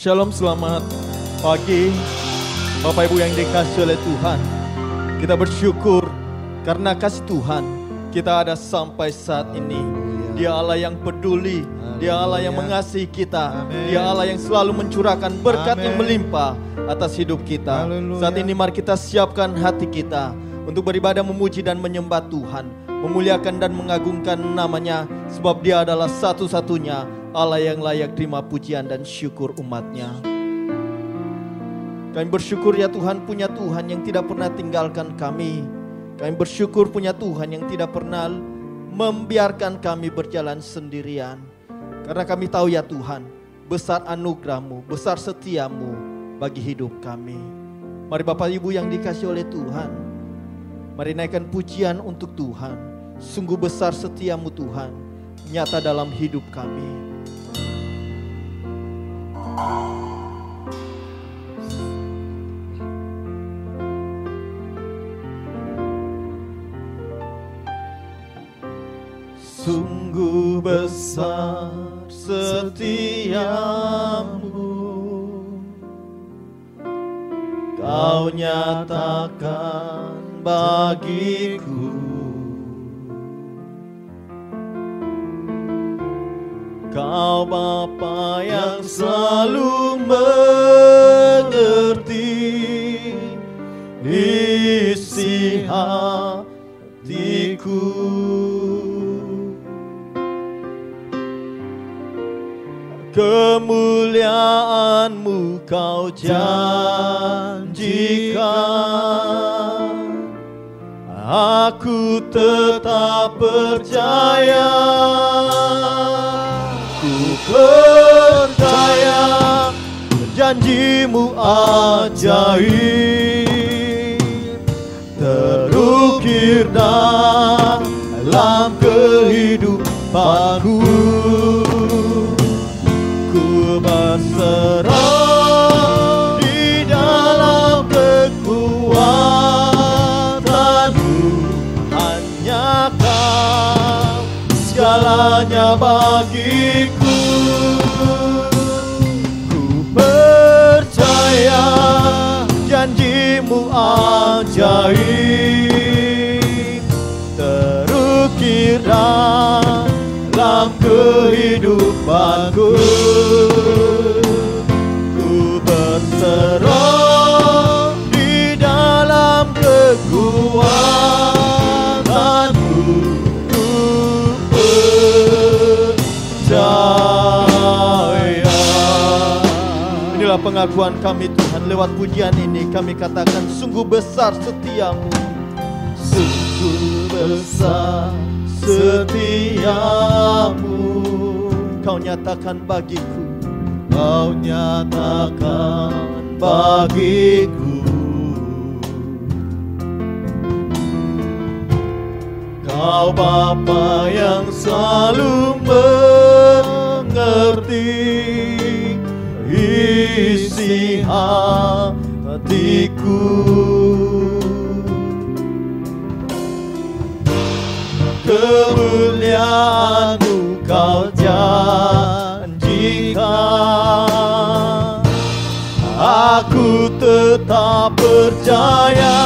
Shalom, selamat pagi Bapak Ibu yang dikasihi oleh Tuhan. Kita bersyukur karena kasih Tuhan kita ada sampai saat ini. Dia Allah yang peduli, Dia Allah yang mengasihi kita, Dia Allah yang selalu mencurahkan berkat yang melimpah atas hidup kita. Saat ini mari kita siapkan hati kita untuk beribadah, memuji dan menyembah Tuhan, memuliakan dan mengagungkan namanya, sebab Dia adalah satu-satunya Allah yang layak terima pujian dan syukur umatnya. Kami bersyukur ya Tuhan, punya Tuhan yang tidak pernah tinggalkan kami. Kami bersyukur punya Tuhan yang tidak pernah membiarkan kami berjalan sendirian. Karena kami tahu ya Tuhan, besar anugerah-Mu, besar setia-Mu bagi hidup kami. Mari Bapak Ibu yang dikasihi oleh Tuhan, mari naikkan pujian untuk Tuhan. Sungguh besar setia-Mu Tuhan, nyata dalam hidup kami. Sungguh besar setia-Mu, Kau nyatakan bagiku. Kau Bapa yang selalu mengerti isi hatiku. Kemuliaan-Mu Kau janjikan, aku tetap percaya. Ku percaya janji-Mu ajaib, terukir dalam kehidupanku. Ku berserah di dalam kekuatan-Mu, hanya Kau segalanya bagiku. Ku percaya janji-Mu ajaib, terukir dalam kehidupanku. Ku berserah di dalam kekuatan-Mu. Ku percaya. Inilah pengakuan kami Tuhan, lewat pujian ini kami katakan sungguh besar setia-Mu. Sungguh besar setia-Mu, Kau nyatakan bagiku. Kau nyatakan bagiku. Kau Bapa yang selalu mengerti isi hatiku. Kemuliaan-Mu Kau janjikan, aku tetap percaya.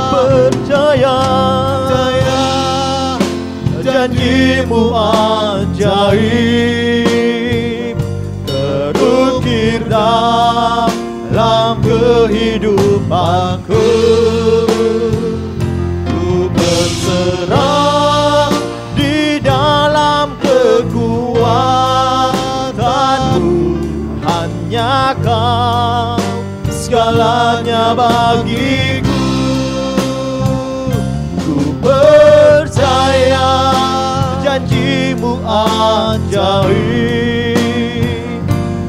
Percaya janji-Mu ajaib, terukir dalam kehidupanku. Ku berserah di dalam kekuatan-Mu, hanya Kau segalanya bagiku. Ku percaya janji-Mu ajaib,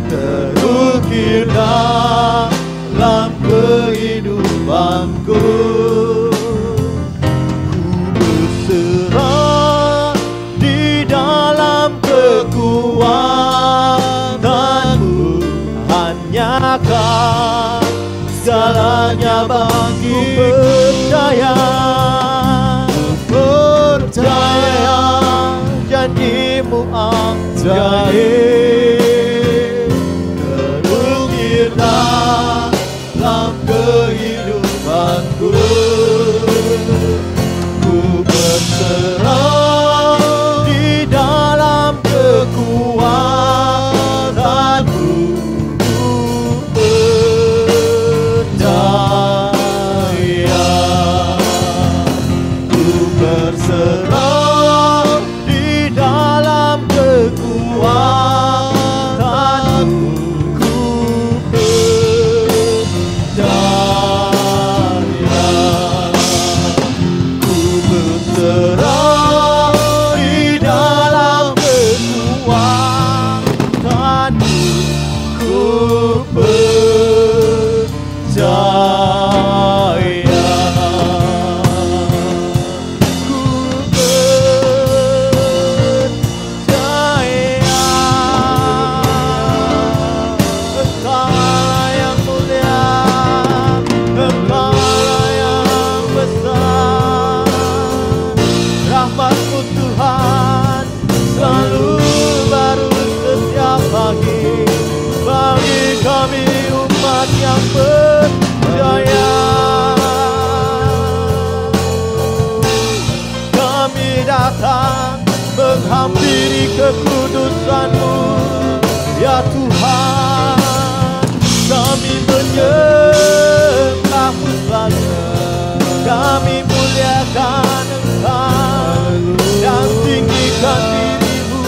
terukir dalam kehidupanku. Ku berserah di dalam kekuatan-Mu, hanya Kau segalanya bagiku. Percaya janji-Mu ajaib, berserah di dalam kekuatanmu, ku percaya. Ku berserah di dalam kekuatanmu, ku percaya. Rahmat-Mu Tuhan selalu baru setiap pagi bagi kami umat yang percaya. Kami datang menghampiri kekudusan-Mu, ya Tuhan. Kami menyembah-Mu selalu, kami muliakan Engkau dan tinggikan diri-Mu.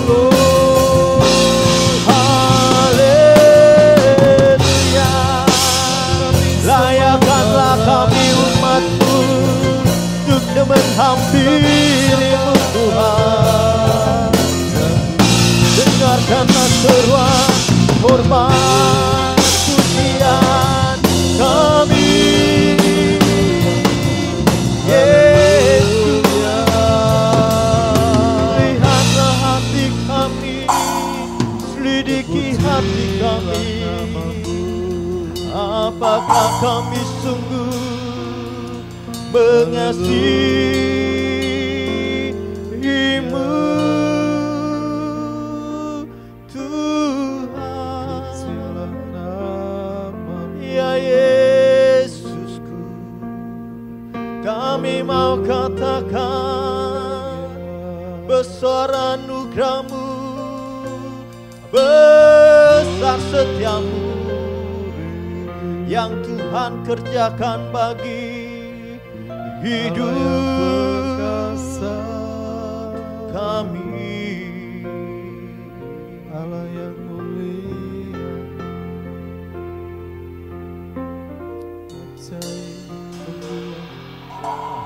Oh, haleluya. Layakkanlah kami umat-Mu untuk menghampiri-Mu Tuhan. Dengarkanlah seruan hormat pujian kami, Yesus. Lihatlah hati kami, selidiki hati kami. Apakah kami sungguh mengasihi-Mu, ya Yesusku? Kami mau katakan besar anugerah-Mu, besar setia-Mu yang Tuhan kerjakan bagi hidup kami. Allah yang mulia,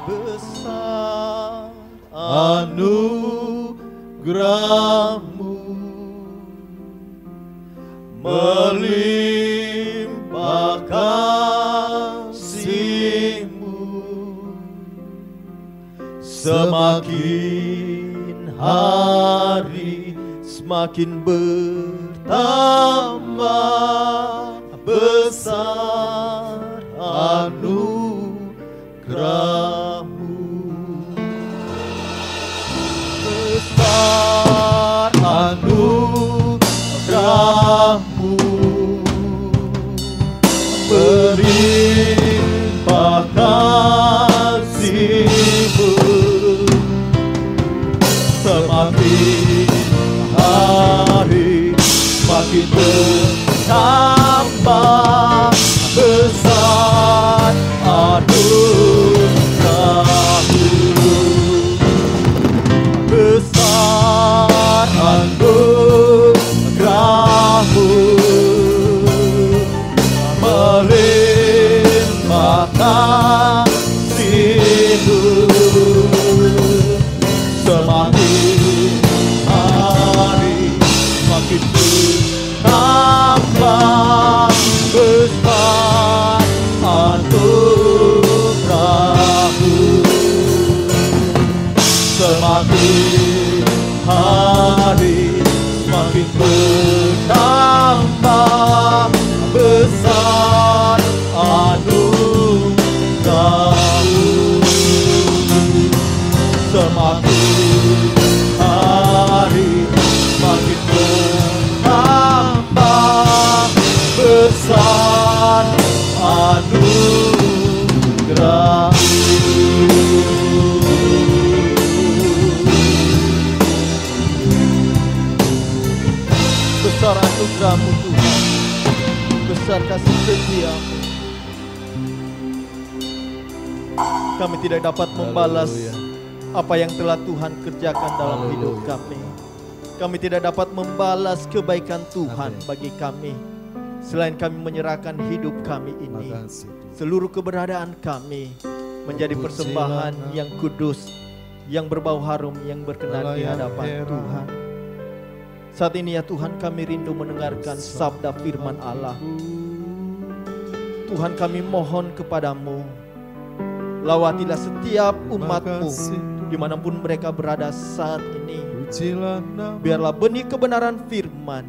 besar anugerah-Mu, melimpah kasih-Mu, semakin hari semakin bertambah besar anugerah-Mu, besar anugerah-Mu, berlimpah kasih-Mu, semakin hari semakin bertambah besar anugerah-Mu, besar anugerah-Mu, melimpah kasih-Mu, semakin hari semakin bertambah besar anugerah-Mu, semakin hari semakin bertambah besar anugerah-Mu, semakin hari semakin bertambah besar anugerah-Mu. Besar anugerah-Mu Tuhan, besar kasih setia-Mu. Kami tidak dapat membalas apa yang telah Tuhan kerjakan dalam hidup kami. Kami tidak dapat membalas kebaikan Tuhan bagi kami. Selain kami menyerahkan hidup kami ini, seluruh keberadaan kami menjadi persembahan yang kudus, yang berbau harum, yang berkenan di hadapan Tuhan. Saat ini ya Tuhan, kami rindu mendengarkan sabda firman Allah. Tuhan, kami mohon kepadamu, lawatilah setiap umat-Mu dimanapun mereka berada saat ini. Biarlah benih kebenaran firman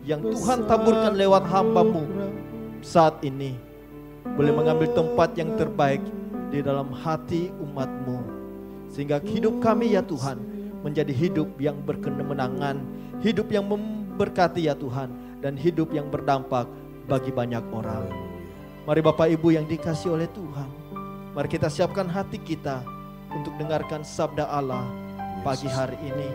yang Tuhan taburkan lewat hamba-Mu saat ini boleh mengambil tempat yang terbaik di dalam hati umat-Mu, sehingga hidup kami ya Tuhan menjadi hidup yang berkemenangan, hidup yang memberkati ya Tuhan, dan hidup yang berdampak bagi banyak orang. Mari Bapak Ibu yang dikasihi oleh Tuhan, mari kita siapkan hati kita untuk dengarkan sabda Allah pagi hari ini.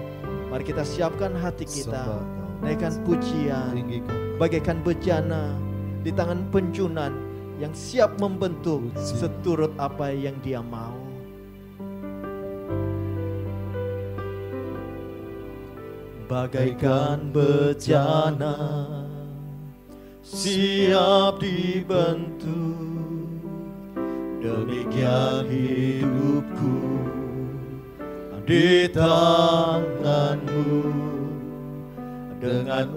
Mari kita siapkan hati kita, naikkan pujian, bagaikan bejana di tangan penjunan yang siap membentuk seturut apa yang Dia mau. Bagaikan bejana siap dibentuk, demikian hidupku di tangan-Mu. Dengan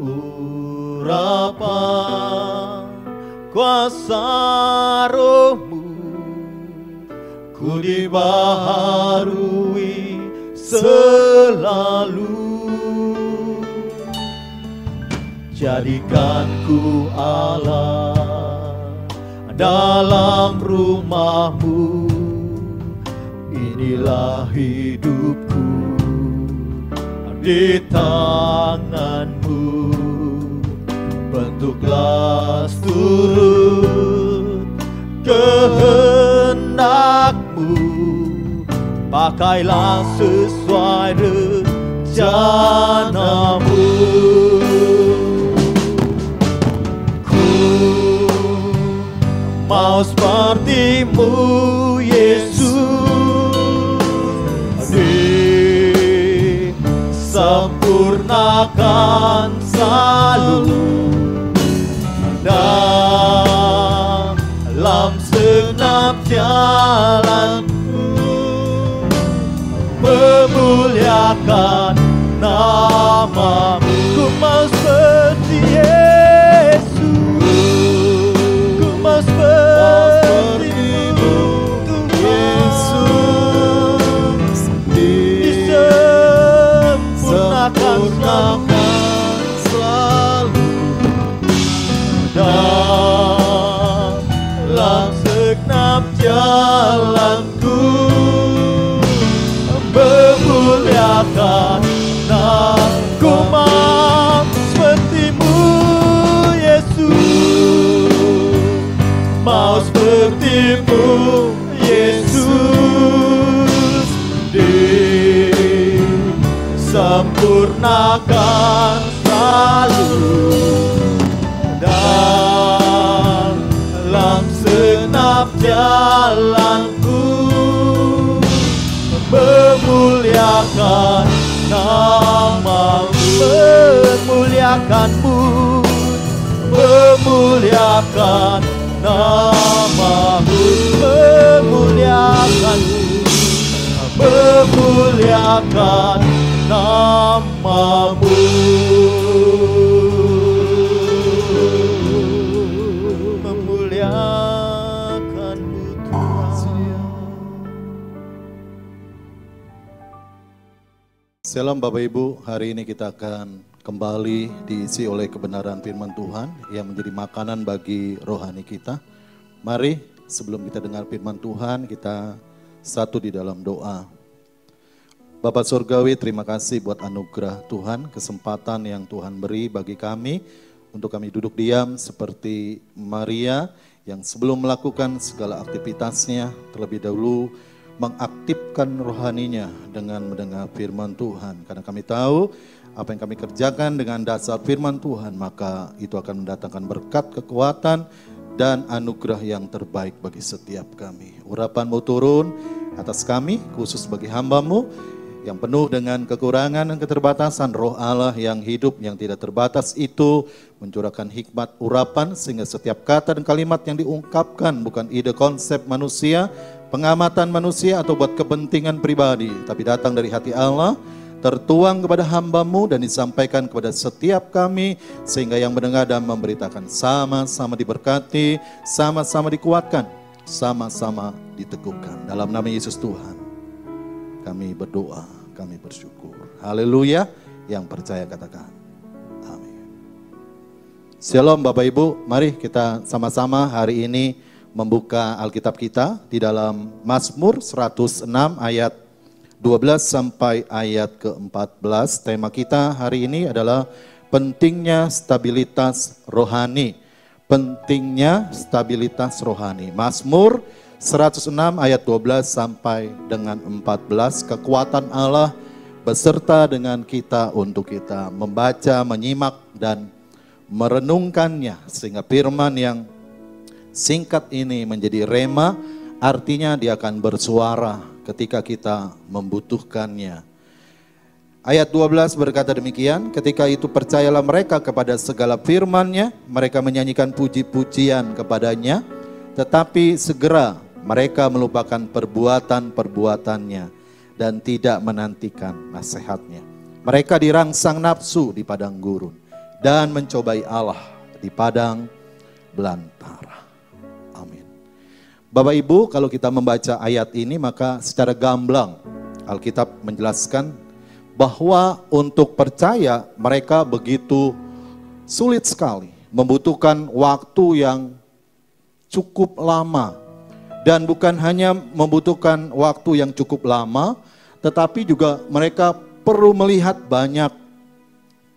urapan kuasa Roh-Mu, ku dibaharui selalu. Jadikan ku Allah dalam rumah-Mu, inilah hidupku di tangan-Mu. Bentuklah seturut kehendak-Mu, pakailah sesuai rencana-Mu. Ku mau seperti-Mu Yesus, disempurnakan selalu dalam segenap jalanku, memuliakan nama-Mu. Ku mau seperti Yesus, ku mau seperti-Mu Yesus, disempurnakan selalu dalam segenap jalanku, memuliakan Ku mau seperti-Mu Yesus, mau seperti-Mu Yesus, disempurnakan selalu dalam segenap jalanku, memuliakan nama-Mu, memuliakan-Mu, memuliakan nama-Mu, memuliakan-Mu, memuliakan nama-Mu. Shalom Bapak Ibu, hari ini kita akan kembali diisi oleh kebenaran firman Tuhan yang menjadi makanan bagi rohani kita. Mari sebelum kita dengar firman Tuhan, kita satu di dalam doa. Bapa Surgawi, terima kasih buat anugerah Tuhan, kesempatan yang Tuhan beri bagi kami untuk kami duduk diam seperti Maria yang sebelum melakukan segala aktivitasnya terlebih dahulu mengaktifkan rohaninya dengan mendengar firman Tuhan. Karena kami tahu apa yang kami kerjakan dengan dasar firman Tuhan, maka itu akan mendatangkan berkat, kekuatan, dan anugerah yang terbaik bagi setiap kami. Urapan-Mu turun atas kami, khusus bagi hamba-Mu yang penuh dengan kekurangan dan keterbatasan. Roh Allah yang hidup, yang tidak terbatas itu mencurahkan hikmat urapan, sehingga setiap kata dan kalimat yang diungkapkan bukan ide konsep manusia, pengamatan manusia atau buat kepentingan pribadi, tapi datang dari hati Allah, tertuang kepada hamba-Mu dan disampaikan kepada setiap kami, sehingga yang mendengar dan memberitakan sama-sama diberkati, sama-sama dikuatkan, sama-sama diteguhkan. Dalam nama Yesus Tuhan kami berdoa, kami bersyukur. Haleluya. Yang percaya katakan amin. Shalom Bapak Ibu, mari kita sama-sama hari ini membuka Alkitab kita di dalam Mazmur 106 ayat 12 sampai ayat ke-14. Tema kita hari ini adalah pentingnya stabilitas rohani. Pentingnya stabilitas rohani. Mazmur 106 ayat 12 sampai dengan 14. Kekuatan Allah beserta dengan kita untuk kita membaca, menyimak dan merenungkannya, sehingga firman yang singkat ini menjadi rema, artinya dia akan bersuara ketika kita membutuhkannya. Ayat 12 berkata demikian, ketika itu percayalah mereka kepada segala firman-Nya, mereka menyanyikan puji-pujian kepadanya, tetapi segera mereka melupakan perbuatan-perbuatannya dan tidak menantikan nasihat-Nya. Mereka dirangsang nafsu di padang gurun dan mencobai Allah di padang belantara. Bapak Ibu, kalau kita membaca ayat ini maka secara gamblang Alkitab menjelaskan bahwa untuk percaya mereka begitu sulit sekali, membutuhkan waktu yang cukup lama. Dan bukan hanya membutuhkan waktu yang cukup lama, tetapi juga mereka perlu melihat banyak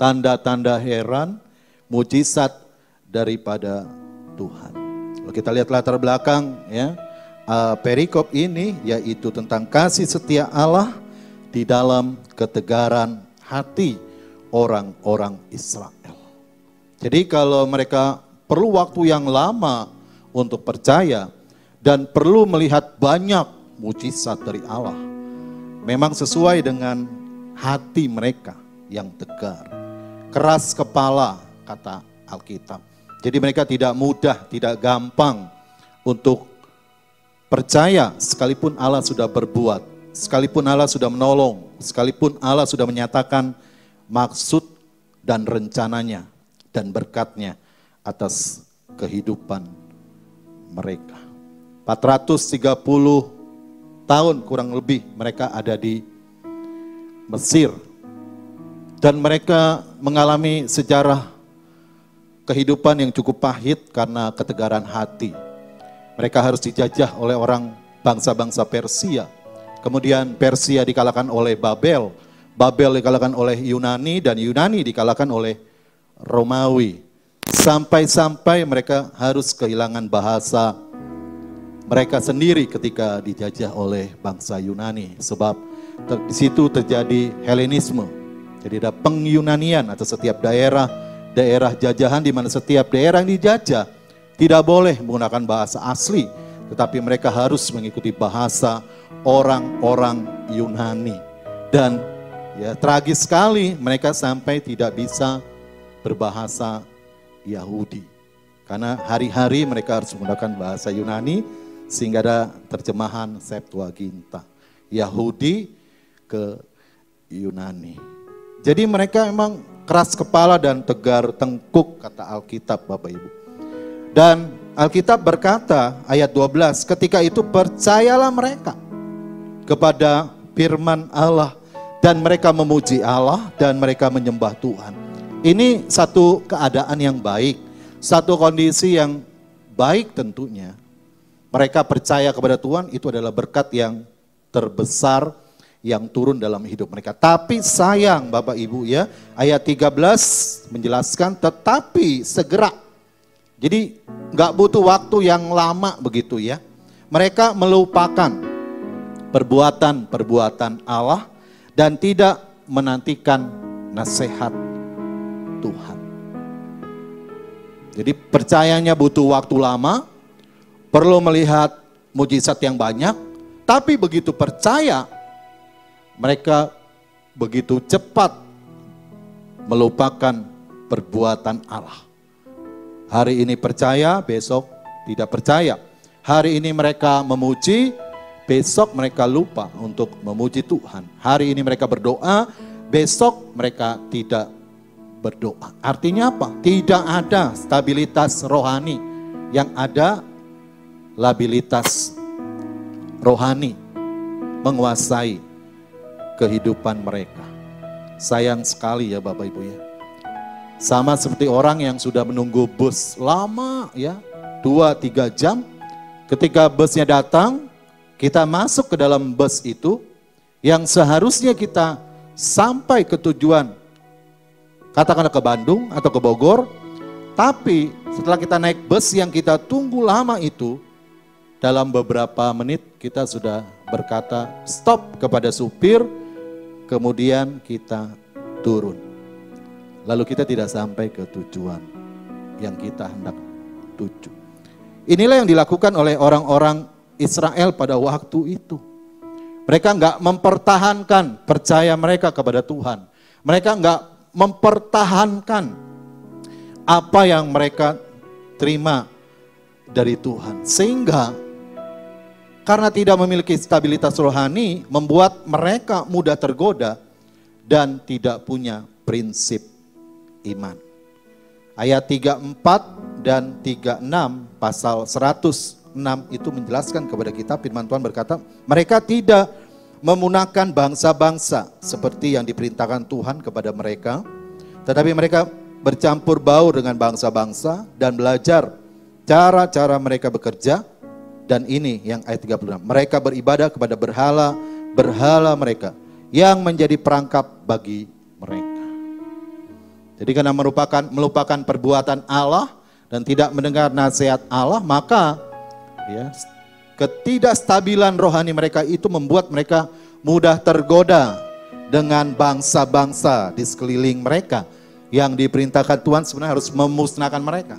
tanda-tanda heran, mujizat daripada Tuhan. Kalau kita lihat latar belakang ya, perikop ini yaitu tentang kasih setia Allah di dalam ketegaran hati orang-orang Israel. Jadi kalau mereka perlu waktu yang lama untuk percaya dan perlu melihat banyak mujizat dari Allah, memang sesuai dengan hati mereka yang tegar, keras kepala kata Alkitab. Jadi mereka tidak mudah, tidak gampang untuk percaya sekalipun Allah sudah berbuat, sekalipun Allah sudah menolong, sekalipun Allah sudah menyatakan maksud dan rencananya dan berkatnya atas kehidupan mereka. 430 tahun kurang lebih mereka ada di Mesir dan mereka mengalami sejarah kehidupan yang cukup pahit karena ketegaran hati. Mereka harus dijajah oleh orang bangsa-bangsa Persia. Kemudian Persia dikalahkan oleh Babel. Babel dikalahkan oleh Yunani dan Yunani dikalahkan oleh Romawi. Sampai-sampai mereka harus kehilangan bahasa mereka sendiri ketika dijajah oleh bangsa Yunani. Sebab di situ terjadi Helenisme. Jadi ada pengyunanian atas setiap daerah jajahan di mana setiap daerah yang dijajah tidak boleh menggunakan bahasa asli, tetapi mereka harus mengikuti bahasa orang-orang Yunani. Dan ya tragis sekali mereka sampai tidak bisa berbahasa Yahudi. Karena hari-hari mereka harus menggunakan bahasa Yunani sehingga ada terjemahan Septuaginta. Yahudi ke Yunani. Jadi mereka memang keras kepala dan tegar tengkuk kata Alkitab Bapak Ibu. Dan Alkitab berkata ayat 12, ketika itu percayalah mereka kepada firman Allah dan mereka memuji Allah dan mereka menyembah Tuhan. Ini satu keadaan yang baik, satu kondisi yang baik tentunya. Mereka percaya kepada Tuhan, itu adalah berkat yang terbesar yang turun dalam hidup mereka. Tapi sayang Bapak Ibu ya, ayat 13 menjelaskan tetapi segera. Jadi nggak butuh waktu yang lama begitu ya. Mereka melupakan perbuatan-perbuatan Allah dan tidak menantikan nasihat Tuhan. Jadi percayanya butuh waktu lama, perlu melihat mujizat yang banyak, tapi begitu percaya, mereka begitu cepat melupakan perbuatan Allah. Hari ini percaya, besok tidak percaya. Hari ini mereka memuji, besok mereka lupa untuk memuji Tuhan. Hari ini mereka berdoa, besok mereka tidak berdoa. Artinya apa? Tidak ada stabilitas rohani, yang ada labilitas rohani menguasai kehidupan mereka. Sayang sekali ya Bapak Ibu ya. Sama seperti orang yang sudah menunggu bus lama ya, 2-3 jam. Ketika busnya datang, kita masuk ke dalam bus itu, yang seharusnya kita sampai ke tujuan, katakanlah ke Bandung atau ke Bogor, tapi setelah kita naik bus yang kita tunggu lama itu, dalam beberapa menit kita sudah berkata stop kepada supir, kemudian kita turun. Lalu kita tidak sampai ke tujuan yang kita hendak tuju. Inilah yang dilakukan oleh orang-orang Israel pada waktu itu. Mereka enggak mempertahankan percaya mereka kepada Tuhan. Mereka enggak mempertahankan apa yang mereka terima dari Tuhan. Sehingga karena tidak memiliki stabilitas rohani, membuat mereka mudah tergoda dan tidak punya prinsip iman. Ayat 34 dan 36 pasal 106 itu menjelaskan kepada kita, firman Tuhan berkata, mereka tidak memunahkan bangsa-bangsa seperti yang diperintahkan Tuhan kepada mereka, tetapi mereka bercampur baur dengan bangsa-bangsa dan belajar cara-cara mereka bekerja. Dan ini yang ayat 36, mereka beribadah kepada berhala mereka yang menjadi perangkap bagi mereka. Jadi karena melupakan perbuatan Allah dan tidak mendengar nasihat Allah, maka ya, ketidakstabilan rohani mereka itu membuat mereka mudah tergoda dengan bangsa-bangsa di sekeliling mereka yang diperintahkan Tuhan sebenarnya harus memusnahkan mereka.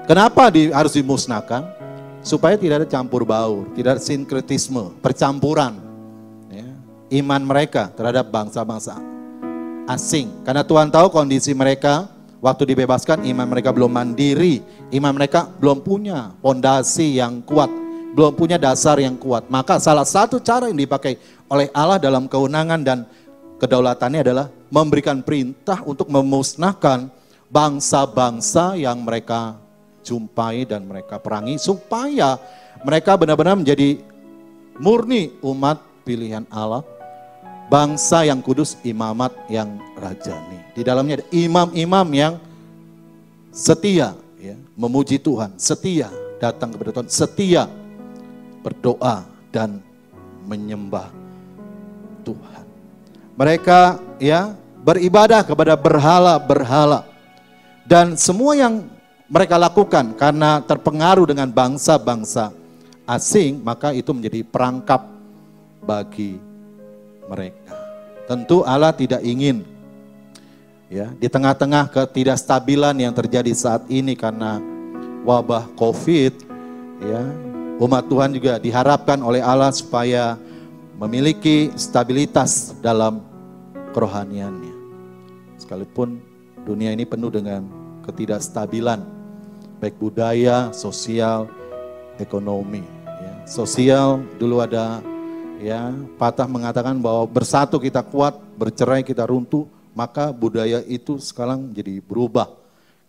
Kenapa harus dimusnahkan? Supaya tidak ada campur baur, tidak ada sinkretisme, percampuran ya, iman mereka terhadap bangsa-bangsa asing. Karena Tuhan tahu kondisi mereka waktu dibebaskan, iman mereka belum mandiri, iman mereka belum punya fondasi yang kuat, belum punya dasar yang kuat. Maka salah satu cara yang dipakai oleh Allah dalam kewenangan dan kedaulatannya adalah memberikan perintah untuk memusnahkan bangsa-bangsa yang mereka jumpai dan mereka perangi, supaya mereka benar-benar menjadi murni umat pilihan Allah, bangsa yang kudus, imamat yang rajani. Di dalamnya ada imam-imam yang setia ya, memuji Tuhan, setia datang kepada Tuhan, setia berdoa dan menyembah Tuhan. Mereka ya beribadah kepada berhala-berhala, dan semua yang mereka lakukan karena terpengaruh dengan bangsa-bangsa asing, maka itu menjadi perangkap bagi mereka. Tentu Allah tidak ingin ya, di tengah-tengah ketidakstabilan yang terjadi saat ini karena wabah Covid ya, umat Tuhan juga diharapkan oleh Allah supaya memiliki stabilitas dalam kerohaniannya. Sekalipun dunia ini penuh dengan ketidakstabilan, baik budaya, sosial, ekonomi. Ya. Sosial dulu ada ya patah mengatakan bahwa bersatu kita kuat, bercerai kita runtuh. Maka budaya itu sekarang jadi berubah.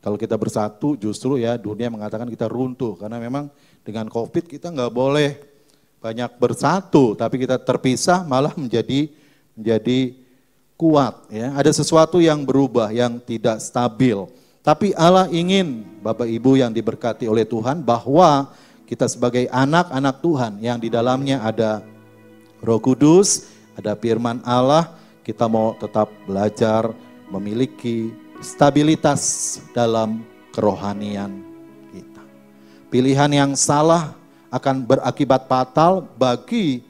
Kalau kita bersatu justru ya dunia mengatakan kita runtuh. Karena memang dengan Covid kita nggak boleh banyak bersatu, tapi kita terpisah malah menjadi kuat. Ya. Ada sesuatu yang berubah, yang tidak stabil. Tapi Allah ingin Bapak Ibu yang diberkati oleh Tuhan bahwa kita sebagai anak-anak Tuhan yang di dalamnya ada Roh Kudus, ada firman Allah, kita mau tetap belajar memiliki stabilitas dalam kerohanian kita. Pilihan yang salah akan berakibat fatal bagi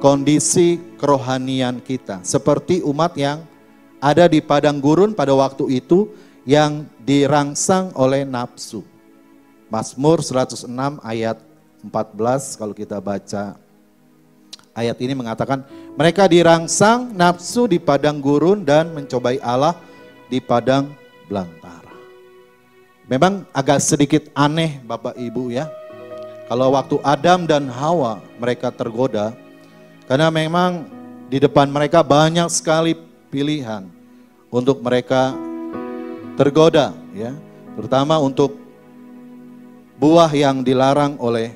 kondisi kerohanian kita. Seperti umat yang ada di padang gurun pada waktu itu, yang dirangsang oleh nafsu. Mazmur 106 ayat 14 kalau kita baca ayat ini mengatakan, mereka dirangsang nafsu di padang gurun dan mencobai Allah di padang belantara. Memang agak sedikit aneh Bapak Ibu ya, kalau waktu Adam dan Hawa mereka tergoda, karena memang di depan mereka banyak sekali pilihan untuk mereka tergoda ya, terutama untuk buah yang dilarang oleh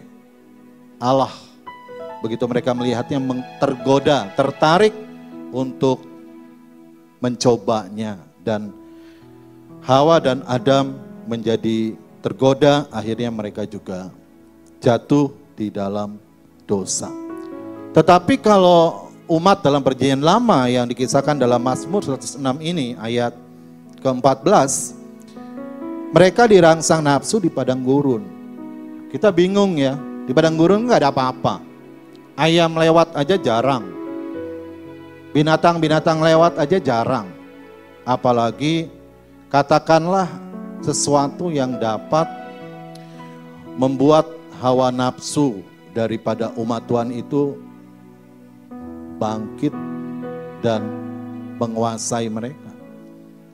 Allah. Begitu mereka melihatnya tergoda, tertarik untuk mencobanya, dan Hawa dan Adam menjadi tergoda, akhirnya mereka juga jatuh di dalam dosa. Tetapi kalau umat dalam perjanjian lama yang dikisahkan dalam Mazmur 106 ini ayat ke-14, mereka dirangsang nafsu di padang gurun. Kita bingung ya, di padang gurun nggak ada apa-apa. Ayam lewat aja jarang. Binatang-binatang lewat aja jarang. Apalagi katakanlah sesuatu yang dapat membuat hawa nafsu daripada umat Tuhan itu bangkit dan menguasai mereka.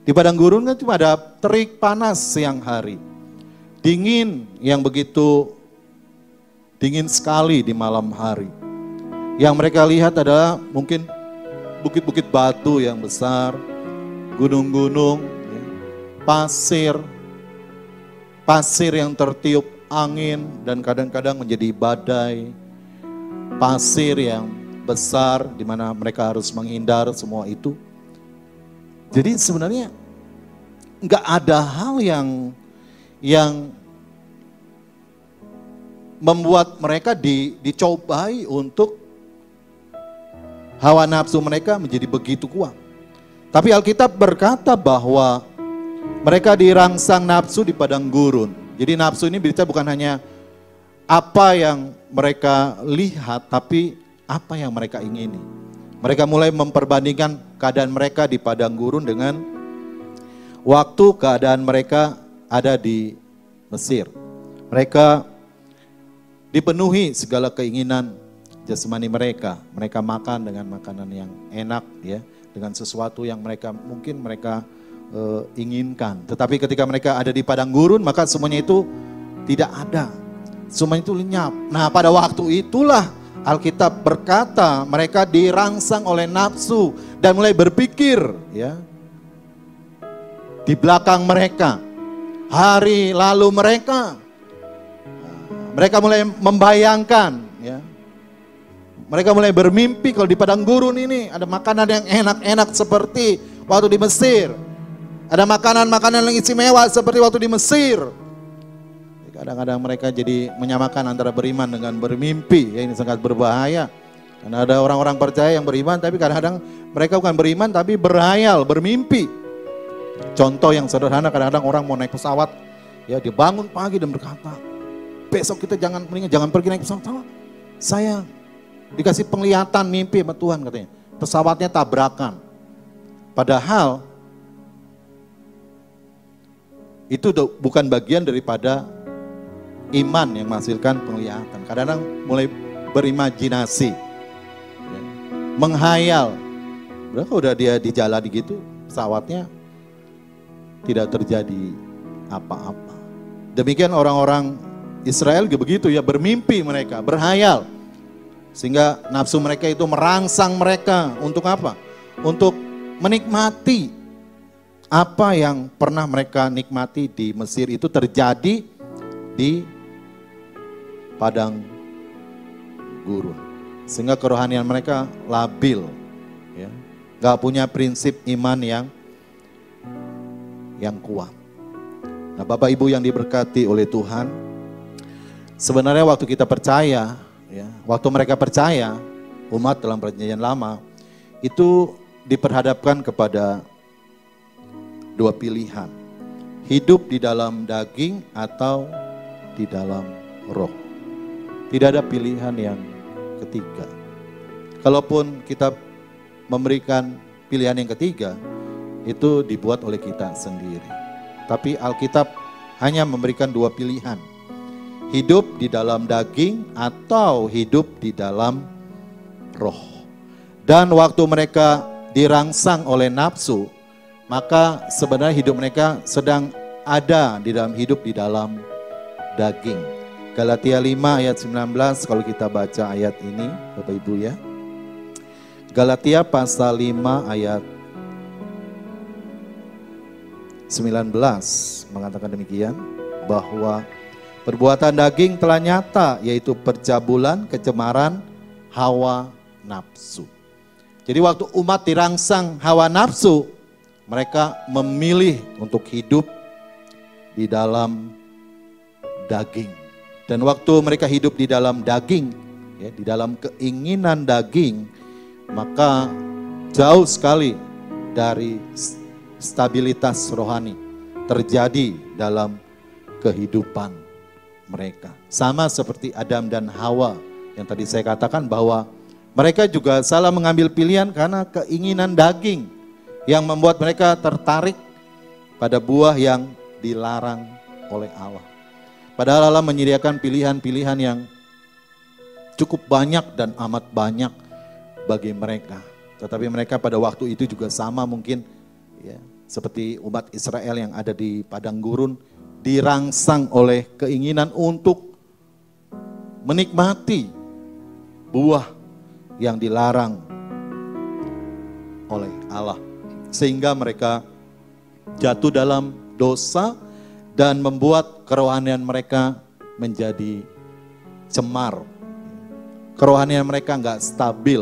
Di padang gurun kan cuma ada terik panas siang hari. Dingin yang begitu dingin sekali di malam hari. Yang mereka lihat adalah mungkin bukit-bukit batu yang besar, gunung-gunung, pasir yang tertiup angin dan kadang-kadang menjadi badai. Pasir yang besar di mana mereka harus menghindar semua itu. Jadi sebenarnya nggak ada hal yang membuat mereka dicobai untuk hawa nafsu mereka menjadi begitu kuat. Tapi Alkitab berkata bahwa mereka dirangsang nafsu di padang gurun. Jadi nafsu ini berarti bukan hanya apa yang mereka lihat, tapi apa yang mereka ingini. Mereka mulai memperbandingkan keadaan mereka di padang gurun dengan waktu keadaan mereka ada di Mesir. Mereka dipenuhi segala keinginan jasmani mereka. Mereka makan dengan makanan yang enak ya, dengan sesuatu yang mungkin mereka inginkan. Tetapi ketika mereka ada di padang gurun, maka semuanya itu tidak ada. Semuanya itu lenyap. Nah, pada waktu itulah Alkitab berkata mereka dirangsang oleh nafsu dan mulai berpikir ya. Di belakang mereka, hari lalu mereka mulai membayangkan ya. Mereka mulai bermimpi kalau di padang gurun ini ada makanan yang enak-enak seperti waktu di Mesir. Ada makanan-makanan yang istimewa seperti waktu di Mesir. Kadang-kadang mereka jadi menyamakan antara beriman dengan bermimpi. Ya, ini sangat berbahaya. Karena ada orang-orang percaya yang beriman, tapi kadang-kadang mereka bukan beriman tapi berhayal, bermimpi. Contoh yang sederhana, kadang-kadang orang mau naik pesawat, ya dia bangun pagi dan berkata, besok kita jangan pergi naik pesawat. Saya dikasih penglihatan mimpi sama Tuhan katanya. Pesawatnya tabrakan. Padahal itu bukan bagian daripada iman yang menghasilkan penglihatan. Kadang-kadang mulai berimajinasi, menghayal. Berarti udah dia di jalan gitu, pesawatnya tidak terjadi apa-apa. Demikian orang-orang Israel begitu ya, bermimpi mereka, berhayal. Sehingga nafsu mereka itu merangsang mereka untuk apa? Untuk menikmati apa yang pernah mereka nikmati di Mesir itu terjadi di padang gurun. Sehingga kerohanian mereka labil, ya, gak punya prinsip iman yang kuat. Nah, Bapak Ibu yang diberkati oleh Tuhan, sebenarnya waktu kita percaya, ya, waktu mereka percaya, umat dalam perjanjian lama itu diperhadapkan kepada dua pilihan, hidup di dalam daging atau di dalam roh. Tidak ada pilihan yang ketiga. Kalaupun kita memberikan pilihan yang ketiga, itu dibuat oleh kita sendiri. Tapi Alkitab hanya memberikan dua pilihan. Hidup di dalam daging atau hidup di dalam roh. Dan waktu mereka dirangsang oleh nafsu, maka sebenarnya hidup mereka sedang ada di dalam hidup di dalam daging. Galatia 5 ayat 19 kalau kita baca ayat ini Bapak Ibu ya. Galatia pasal 5 ayat 19 mengatakan demikian, bahwa perbuatan daging telah nyata, yaitu percabulan, kecemaran, hawa nafsu. Jadi waktu umat dirangsang hawa nafsu, mereka memilih untuk hidup di dalam daging. Dan waktu mereka hidup di dalam daging, ya, di dalam keinginan daging, maka jauh sekali dari stabilitas rohani terjadi dalam kehidupan mereka. Sama seperti Adam dan Hawa yang tadi saya katakan, bahwa mereka juga salah mengambil pilihan karena keinginan daging yang membuat mereka tertarik pada buah yang dilarang oleh Allah. Padahal Allah menyediakan pilihan-pilihan yang cukup banyak dan amat banyak bagi mereka. Tetapi mereka pada waktu itu juga sama mungkin ya, seperti umat Israel yang ada di padang gurun, dirangsang oleh keinginan untuk menikmati buah yang dilarang oleh Allah. Sehingga mereka jatuh dalam dosa dan membuat kerohanian mereka menjadi cemar. Kerohanian mereka enggak stabil.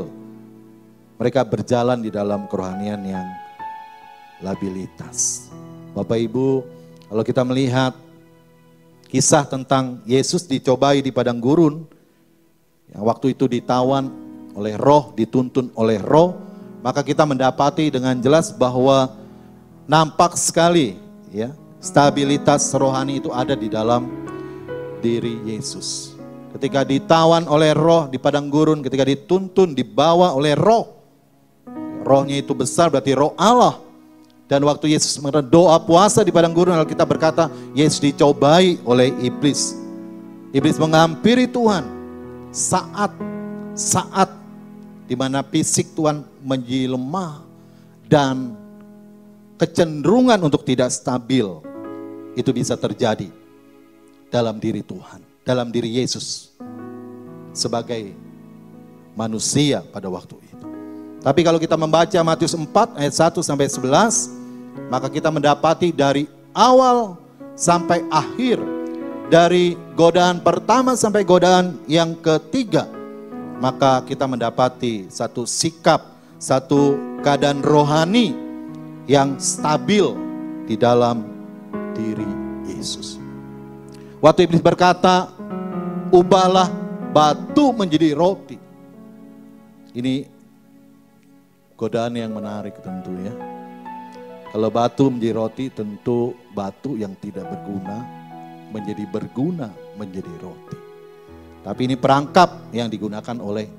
Mereka berjalan di dalam kerohanian yang labilitas. Bapak Ibu, kalau kita melihat kisah tentang Yesus dicobai di padang gurun, yang waktu itu ditawan oleh roh, dituntun oleh roh, maka kita mendapati dengan jelas bahwa nampak sekali ya, stabilitas rohani itu ada di dalam diri Yesus. Ketika ditawan oleh roh di padang gurun, ketika dituntun, dibawa oleh roh, rohnya itu besar berarti roh Allah. Dan waktu Yesus doa puasa di padang gurun, Alkitab berkata Yesus dicobai oleh iblis. Iblis menghampiri Tuhan saat di mana fisik Tuhan menjadi lemah dan kecenderungan untuk tidak stabil itu bisa terjadi dalam diri Tuhan, dalam diri Yesus sebagai manusia pada waktu itu. Tapi kalau kita membaca Matius 4 ayat 1 sampai 11, maka kita mendapati dari awal sampai akhir, dari godaan pertama sampai godaan yang ketiga, maka kita mendapati satu sikap, satu keadaan rohani yang stabil di dalam diri Yesus. Waktu iblis berkata, ubahlah batu menjadi roti. Ini godaan yang menarik tentu ya. Kalau batu menjadi roti, tentu batu yang tidak berguna menjadi roti. Tapi ini perangkap yang digunakan oleh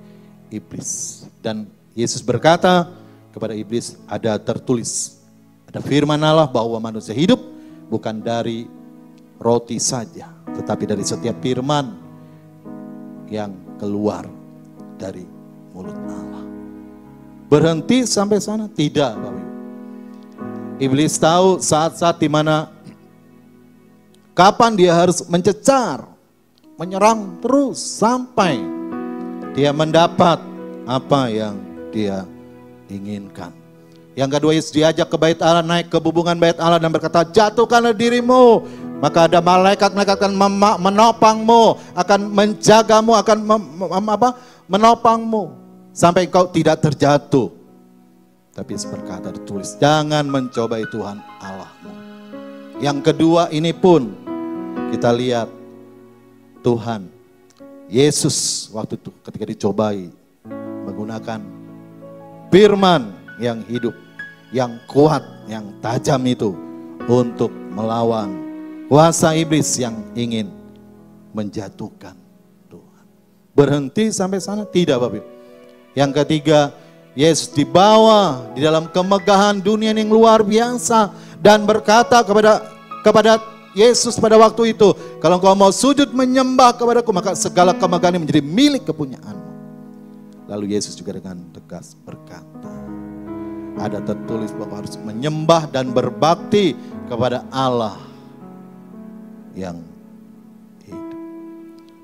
iblis. Dan Yesus berkata kepada iblis, ada tertulis, ada firman Allah bahwa manusia hidup bukan dari roti saja, tetapi dari setiap firman yang keluar dari mulut Allah. Berhenti sampai sana? Tidak, Bapak Ibu. Iblis tahu saat-saat di mana kapan dia harus mencecar, menyerang terus sampai dia mendapat apa yang dia inginkan. Yang kedua, Yesus diajak ke bait Allah, naik ke bubungan bait Allah dan berkata, jatuhkanlah dirimu, maka ada malaikat-malaikat akan menopangmu, akan menjagamu, akan menopangmu sampai engkau tidak terjatuh. Tapi berkata ditulis, jangan mencobai Tuhan Allahmu. Yang kedua ini pun kita lihat Tuhan Yesus waktu itu ketika dicobai menggunakan firman yang hidup, yang kuat, yang tajam itu untuk melawan kuasa iblis yang ingin menjatuhkan Tuhan. Berhenti sampai sana? Tidak, Bapak. Yang ketiga, Yesus dibawa di dalam kemegahan dunia yang luar biasa dan berkata kepada kepada Yesus pada waktu itu, kalau engkau mau sujud menyembah kepadaku, maka segala kemegahan menjadi milik kepunyaanmu. Lalu Yesus juga dengan tegas berkata, ada tertulis bahwa harus menyembah dan berbakti kepada Allah yang hidup.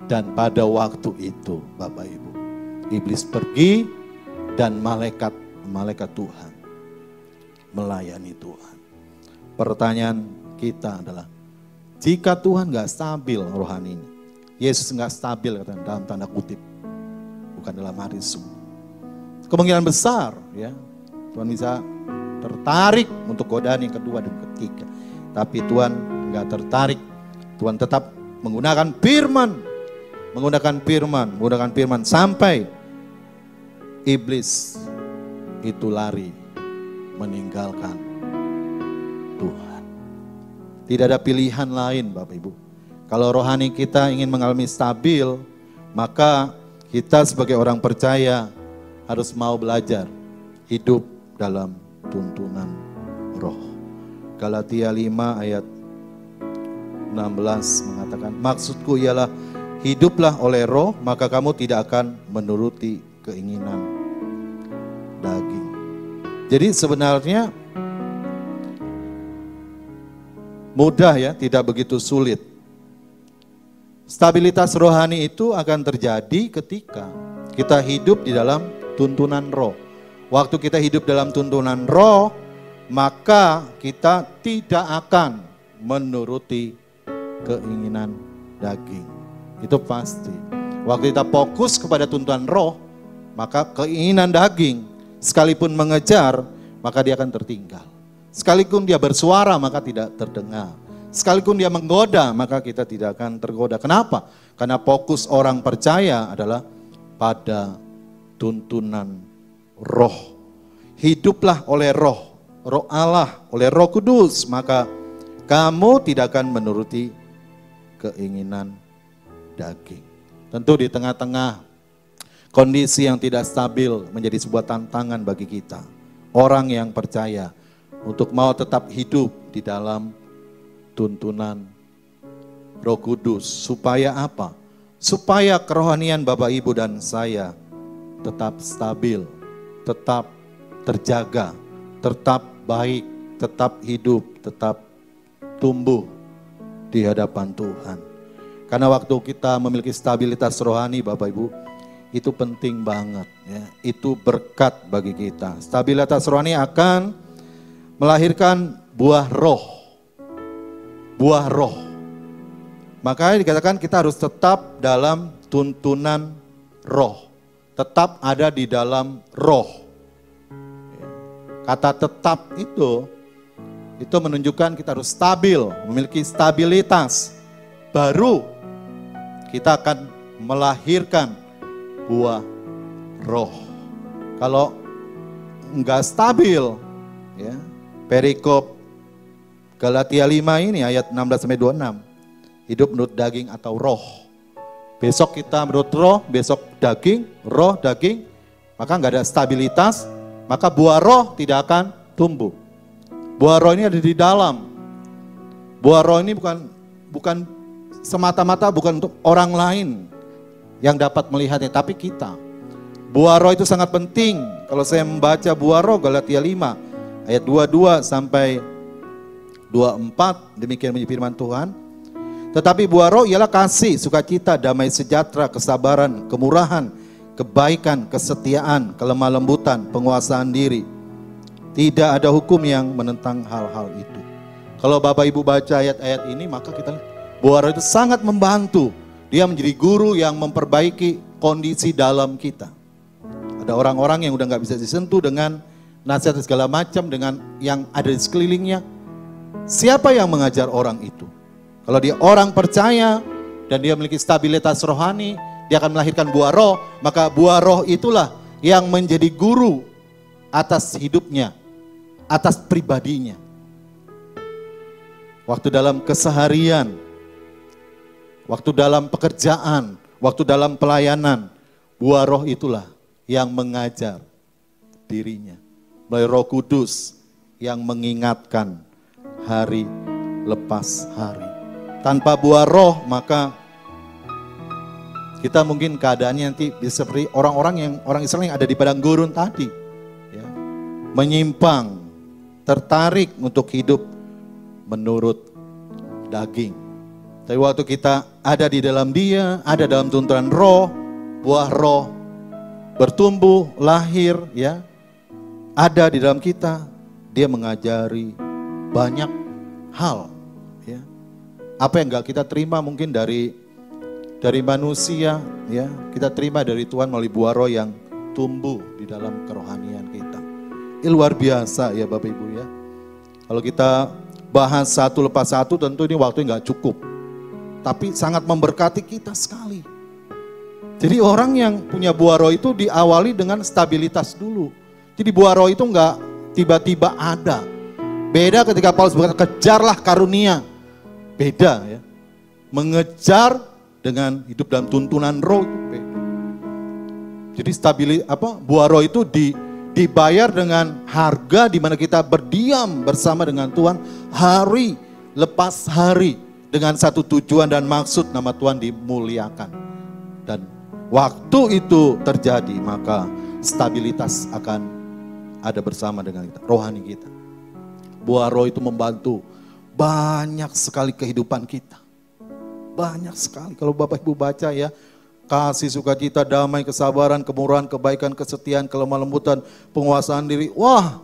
Dan pada waktu itu, Bapak Ibu, iblis pergi dan malaikat Tuhan melayani Tuhan. Pertanyaan kita adalah, jika Tuhan gak stabil rohani ini, Yesus gak stabil dalam tanda kutip, bukan dalam arti semua, kemungkinan besar ya Tuhan bisa tertarik untuk godaan yang kedua dan ketiga. Tapi Tuhan gak tertarik. Tuhan tetap menggunakan firman sampai iblis itu lari meninggalkan Tuhan. Tidak ada pilihan lain Bapak Ibu. Kalau rohani kita ingin mengalami stabil, maka kita sebagai orang percaya harus mau belajar hidup dalam tuntunan roh. Galatia 5 ayat 16 mengatakan, maksudku ialah hiduplah oleh roh, maka kamu tidak akan menuruti keinginan daging. Jadi sebenarnya mudah ya, tidak begitu sulit. Stabilitas rohani itu akan terjadi ketika kita hidup di dalam tuntunan roh. Waktu kita hidup dalam tuntunan roh, maka kita tidak akan menuruti keinginan daging. Itu pasti. Waktu kita fokus kepada tuntunan roh, maka keinginan daging sekalipun mengejar, maka dia akan tertinggal. Sekalipun dia bersuara, maka tidak terdengar. Sekalipun dia menggoda, maka kita tidak akan tergoda. Kenapa? Karena fokus orang percaya adalah pada tuntunan roh. Hiduplah oleh roh Allah, oleh Roh Kudus, maka kamu tidak akan menuruti keinginan daging. Tentu di tengah-tengah kondisi yang tidak stabil menjadi sebuah tantangan bagi kita, orang yang percaya, untuk mau tetap hidup di dalam tuntunan Roh Kudus. Supaya apa? Supaya kerohanian Bapak Ibu dan saya tetap stabil, tetap terjaga, tetap baik, tetap hidup, tetap tumbuh di hadapan Tuhan. Karena waktu kita memiliki stabilitas rohani Bapak Ibu, itu penting banget ya. Itu berkat bagi kita. Stabilitas rohani akan melahirkan buah roh. Buah roh. Makanya dikatakan kita harus tetap dalam tuntunan roh. Tetap ada di dalam roh. Kata tetap itu menunjukkan kita harus stabil, memiliki stabilitas. Baru kita akan melahirkan buah roh. Kalau enggak stabil, ya, perikop Galatia 5 ini ayat 16-26, hidup menurut daging atau roh. Besok kita menurut roh, besok daging, roh, daging, maka enggak ada stabilitas, maka buah roh tidak akan tumbuh. Buah roh ini ada di dalam. Buah roh ini bukan semata-mata bukan untuk orang lain yang dapat melihatnya, tapi kita. Buah roh itu sangat penting. Kalau saya membaca buah roh Galatia 5 ayat 22 sampai 24, demikian bunyi firman Tuhan. Tetapi buah roh ialah kasih, sukacita, damai sejahtera, kesabaran, kemurahan, kebaikan, kesetiaan, kelemah lembutan, penguasaan diri. Tidak ada hukum yang menentang hal-hal itu. Kalau Bapak Ibu baca ayat-ayat ini, maka kita lihat buah roh itu sangat membantu. Dia menjadi guru yang memperbaiki kondisi dalam kita. Ada orang-orang yang udah gak bisa disentuh dengan nasihat segala macam, dengan yang ada di sekelilingnya. Siapa yang mengajar orang itu? Kalau dia orang percaya dan dia memiliki stabilitas rohani, dia akan melahirkan buah roh, maka buah roh itulah yang menjadi guru atas hidupnya, atas pribadinya. Waktu dalam keseharian, waktu dalam pekerjaan, waktu dalam pelayanan, buah roh itulah yang mengajar dirinya. Melalui Roh Kudus yang mengingatkan hari lepas hari. Tanpa buah roh maka kita mungkin keadaannya nanti bisa seperti orang Israel yang ada di padang gurun tadi, ya, menyimpang, tertarik untuk hidup menurut daging. Tapi waktu kita ada di dalam Dia, ada dalam tuntunan roh, buah roh bertumbuh, lahir, ya, ada di dalam kita, Dia mengajari banyak hal, ya. Apa yang enggak kita terima mungkin dari manusia, ya, kita terima dari Tuhan melalui buah roh yang tumbuh di dalam kerohanian kita. Ini luar biasa ya Bapak Ibu ya. Kalau kita bahas satu lepas satu tentu ini waktu nggak cukup. Tapi sangat memberkati kita sekali. Jadi orang yang punya buah roh itu diawali dengan stabilitas dulu. Jadi buah roh itu nggak tiba-tiba ada. Beda ketika Paulus berkata kejarlah karunia. Beda ya. Mengejar dengan hidup dalam tuntunan roh itu beda. Jadi buah roh itu dibayar dengan harga di mana kita berdiam bersama dengan Tuhan hari lepas hari dengan satu tujuan dan maksud nama Tuhan dimuliakan. Dan waktu itu terjadi maka stabilitas akan ada bersama dengan kita, rohani kita. Buah roh itu membantu banyak sekali kehidupan kita. Banyak sekali. Kalau Bapak Ibu baca ya, kasih, sukacita, damai, kesabaran, kemurahan, kebaikan, kesetiaan, kelemah lembutan, penguasaan diri. Wah,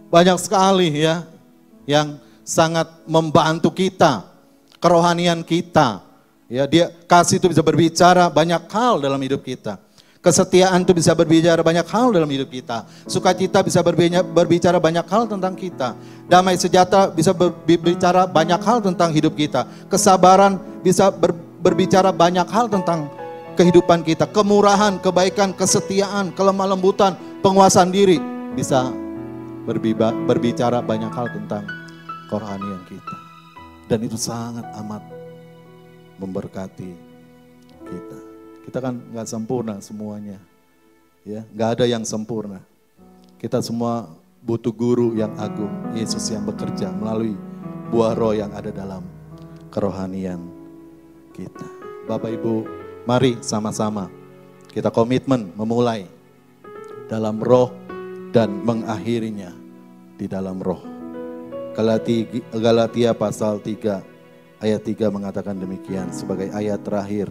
banyak sekali ya yang sangat membantu kita, kerohanian kita. Ya, dia kasih itu bisa berbicara banyak hal dalam hidup kita. Kesetiaan itu bisa berbicara banyak hal dalam hidup kita. Sukacita bisa berbicara banyak hal tentang kita. Damai sejahtera bisa berbicara banyak hal tentang hidup kita. Kesabaran bisa berbicara banyak hal tentang kehidupan kita. Kemurahan, kebaikan, kesetiaan, kelemah lembutan, penguasaan diri bisa berbicara banyak hal tentang kerohanian kita. Dan itu sangat amat memberkati kita. Kita kan nggak sempurna semuanya, ya, nggak ada yang sempurna. Kita semua butuh guru yang agung, Yesus yang bekerja melalui buah roh yang ada dalam kerohanian kita. Bapak Ibu, mari sama-sama kita komitmen memulai dalam roh dan mengakhirinya di dalam roh. Galatia pasal 3 ayat 3 mengatakan demikian sebagai ayat terakhir.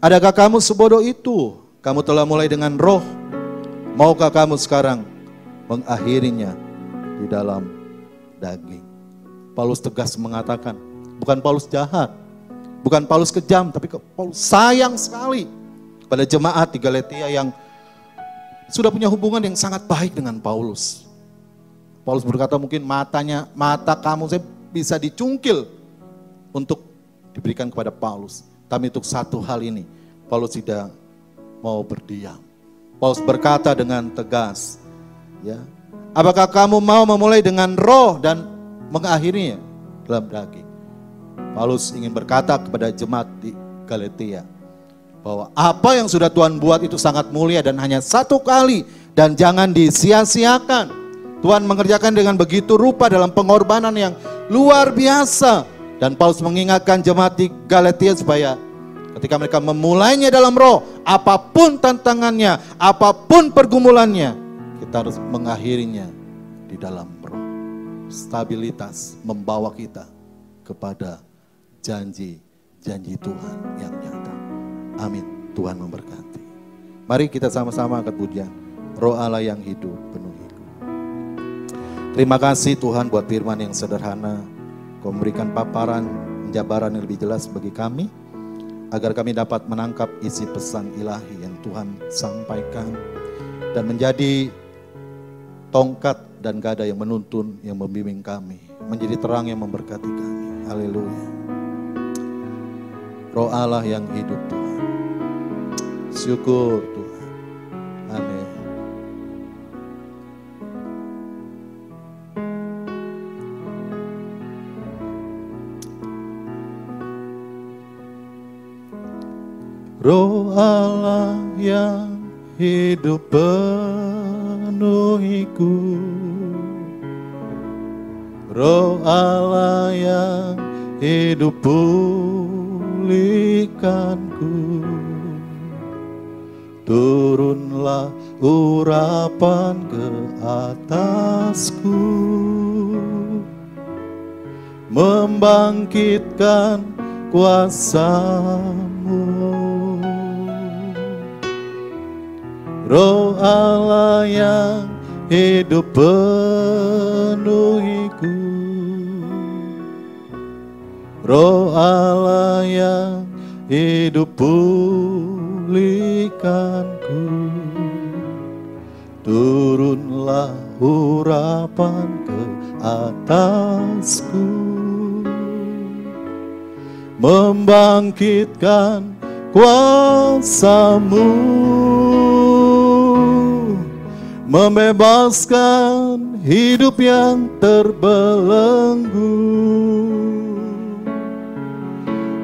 Adakah kamu sebodoh itu? Kamu telah mulai dengan roh. Maukah kamu sekarang mengakhirinya di dalam daging? Paulus tegas mengatakan, bukan Paulus jahat, bukan Paulus kejam, tapi Paulus sayang sekali pada jemaat di Galatia yang sudah punya hubungan yang sangat baik dengan Paulus. Paulus berkata mungkin mata kamu saya bisa dicungkil untuk diberikan kepada Paulus. Tapi untuk satu hal ini, Paulus tidak mau berdiam. Paulus berkata dengan tegas, ya, apakah kamu mau memulai dengan roh dan mengakhirinya dalam daging? Paulus ingin berkata kepada jemaat di Galatia, bahwa apa yang sudah Tuhan buat itu sangat mulia dan hanya satu kali dan jangan disia-siakan. Tuhan mengerjakan dengan begitu rupa dalam pengorbanan yang luar biasa. Dan Paulus mengingatkan jemaat di Galatia supaya ketika mereka memulainya dalam roh, apapun tantangannya, apapun pergumulannya, kita harus mengakhirinya di dalam roh. Stabilitas membawa kita kepada janji-janji Tuhan yang nyata. Amin. Tuhan memberkati. Mari kita sama-sama angkat pujian. Roh Allah yang hidup penuhiku. Terima kasih Tuhan buat firman yang sederhana. Kau memberikan paparan, penjabaran yang lebih jelas bagi kami, agar kami dapat menangkap isi pesan ilahi yang Tuhan sampaikan, dan menjadi tongkat dan gada yang menuntun, yang membimbing kami, menjadi terang yang memberkati kami. Haleluya. Roh Allah yang hidup Tuhan. Syukur Tuhan. Amin. Roh Allah yang hidup penuhiku, Roh Allah yang hidup pulihkanku. Turunlah urapan ke atasku, membangkitkan kuasa-Mu. Roh Allah yang hidup penuhiku. Roh Allah yang hidup pulihkanku. Turunlah urapan ke atasku, membangkitkan kuasa-Mu, membebaskan hidup yang terbelenggu,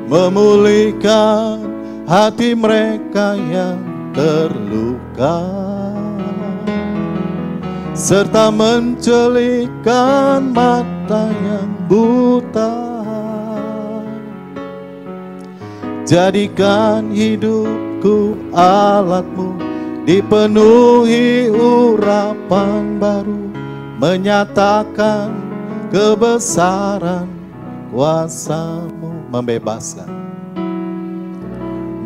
memulihkan hati mereka yang terluka, serta mencelikkan mata yang buta. Jadikan hidupku alat-Mu, dipenuhi urapan baru, menyatakan kebesaran kuasa-Mu.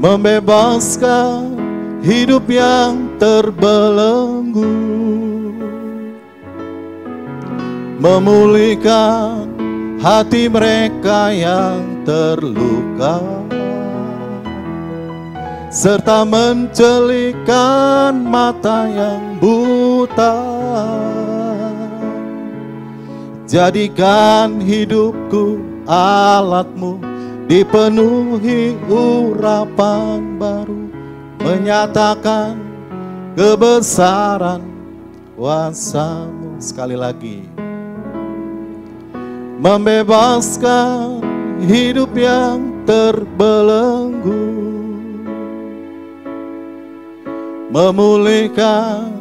Membebaskan hidup yang terbelenggu, memulihkan hati mereka yang terluka, serta mencelikkan mata yang buta. Jadikan hidupku alat-Mu, dipenuhi urapan baru, menyatakan kebesaran kuasa-Mu. Sekali lagi, membebaskan hidup yang terbelenggu, memulihkan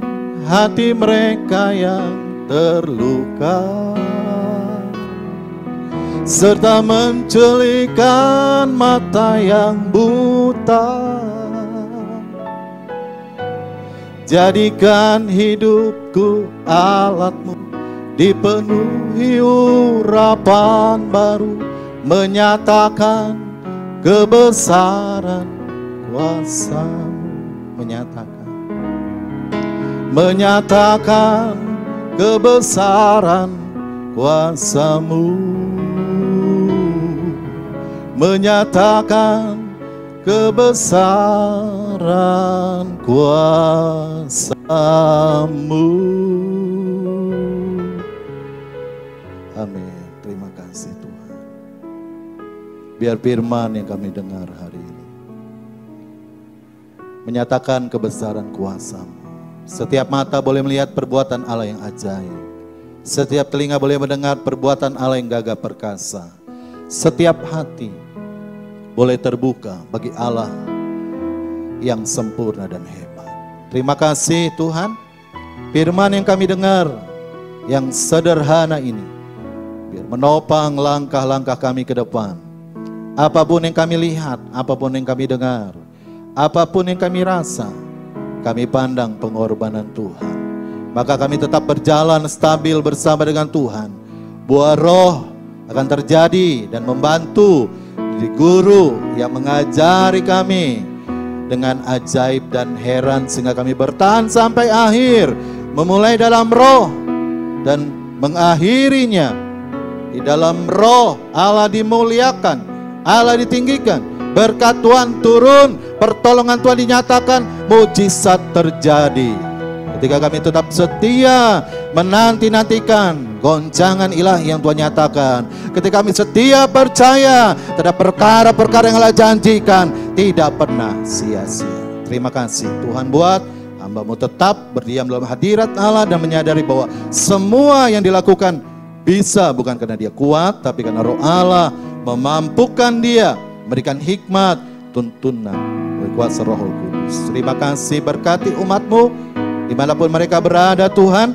hati mereka yang terluka, serta mencelikkan mata yang buta. Jadikan hidupku alat-Mu, dipenuhi urapan baru, menyatakan kebesaran kuasa-Mu. Menyatakan kebesaran kuasa-Mu, menyatakan kebesaran kuasa-Mu. Amin. Terima kasih Tuhan. Biar firman yang kami dengar hari ini menyatakan kebesaran kuasa-Mu. Setiap mata boleh melihat perbuatan Allah yang ajaib. Setiap telinga boleh mendengar perbuatan Allah yang gagah perkasa. Setiap hati boleh terbuka bagi Allah yang sempurna dan hebat. Terima kasih Tuhan. Firman yang kami dengar yang sederhana ini biar menopang langkah-langkah kami ke depan. Apapun yang kami lihat, apapun yang kami dengar, apapun yang kami rasa, kami pandang pengorbanan Tuhan. Maka kami tetap berjalan stabil bersama dengan Tuhan. Buah roh akan terjadi dan membantu di guru yang mengajari kami dengan ajaib dan heran, sehingga kami bertahan sampai akhir, memulai dalam roh dan mengakhirinya di dalam roh. Allah dimuliakan, Allah ditinggikan, berkat Tuhan turun, pertolongan Tuhan dinyatakan, mujizat terjadi. Ketika kami tetap setia menanti-nantikan goncangan ilahi yang Tuhan nyatakan, ketika kami setia percaya terhadap perkara-perkara yang Allah janjikan, tidak pernah sia-sia. Terima kasih Tuhan buat hamba-Mu tetap berdiam dalam hadirat Allah dan menyadari bahwa semua yang dilakukan bisa bukan karena dia kuat, tapi karena roh Allah memampukan dia, memberikan hikmat, tuntunan berkuasa Roh Kudus. Terima kasih, berkati umat-Mu dimanapun mereka berada Tuhan,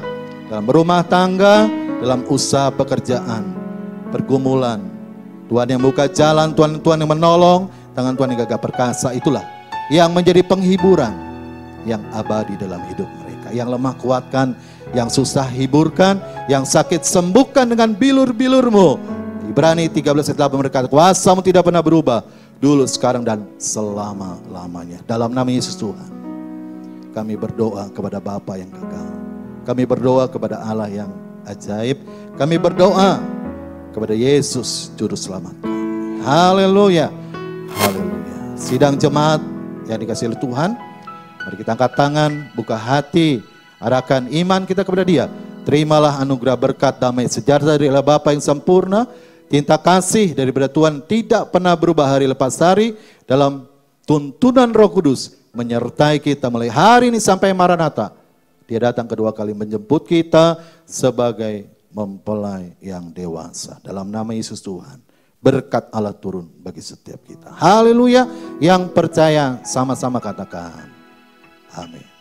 dalam rumah tangga, dalam usaha pekerjaan, pergumulan. Tuhan yang buka jalan, Tuhan yang menolong, tangan Tuhan yang gagah perkasa, itulah yang menjadi penghiburan yang abadi dalam hidup mereka. Yang lemah kuatkan, yang susah hiburkan, yang sakit sembuhkan dengan bilur-bilur-Mu. Ibrani 13 ayat 8 berkata, kuasa-Mu tidak pernah berubah, dulu, sekarang, dan selama-lamanya. Dalam nama Yesus Tuhan, kami berdoa kepada Bapa yang gagal. Kami berdoa kepada Allah yang ajaib. Kami berdoa kepada Yesus Juru Selamat kami. Haleluya. Haleluya. Sidang jemaat yang dikasihi oleh Tuhan, mari kita angkat tangan, buka hati, arahkan iman kita kepada Dia. Terimalah anugerah berkat damai sejahtera dari Allah Bapa yang sempurna, cinta kasih daripada Tuhan tidak pernah berubah hari lepas hari, dalam tuntunan Roh Kudus menyertai kita mulai hari ini sampai Maranatha. Dia datang kedua kali menjemput kita sebagai mempelai yang dewasa. Dalam nama Yesus Tuhan, berkat Allah turun bagi setiap kita. Haleluya. Yang percaya sama-sama katakan amin.